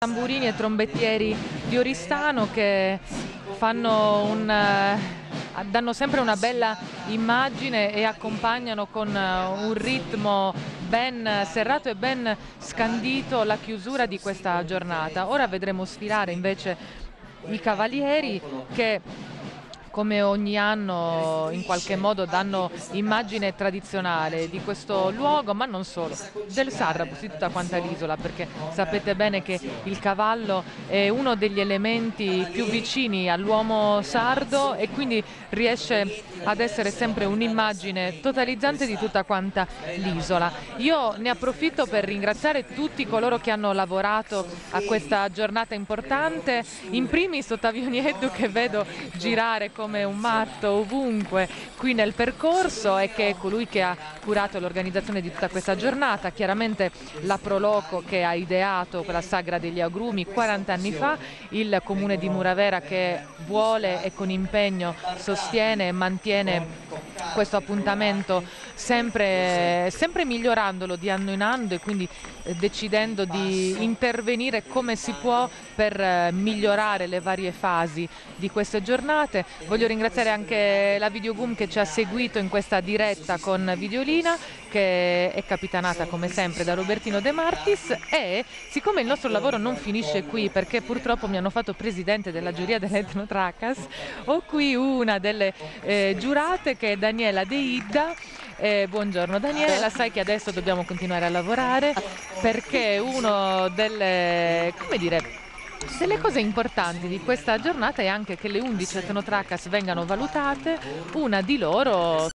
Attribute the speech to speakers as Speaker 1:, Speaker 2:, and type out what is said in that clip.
Speaker 1: Tamburini e trombettieri di Oristano che danno sempre una bella immagine e accompagnano con un ritmo ben serrato e ben scandito la chiusura di questa giornata. Ora vedremo sfilare invece i cavalieri che come ogni anno in qualche modo danno immagine tradizionale di questo luogo, ma non solo, del Sarrabus, di tutta quanta l'isola, perché sapete bene che il cavallo è uno degli elementi più vicini all'uomo sardo e quindi riesce ad essere sempre un'immagine totalizzante di tutta quanta l'isola. Io ne approfitto per ringraziare tutti coloro che hanno lavorato a questa giornata importante, in primis Ottavio Nieddu, che vedo girare come un matto ovunque qui nel percorso e che è colui che ha curato l'organizzazione di tutta questa giornata. Chiaramente la Proloco che ha ideato quella sagra degli agrumi 40 anni fa, il comune di Muravera che vuole e con impegno sostiene e mantiene questo appuntamento sempre migliorandolo di anno in anno e quindi decidendo di intervenire come si può per migliorare le varie fasi di queste giornate. Voglio ringraziare anche la Videoboom che ci ha seguito in questa diretta con Videolina, che è capitanata come sempre da Robertino De Martis, e siccome il nostro lavoro non finisce qui perché purtroppo mi hanno fatto presidente della giuria dell'Ethnotracas, ho qui una delle giurate che è Daniela De Idda. Buongiorno Daniela, sai che adesso dobbiamo continuare a lavorare perché uno delle, come dire, delle cose importanti di questa giornata è anche che le 11 Ethnotracas vengano valutate, una di loro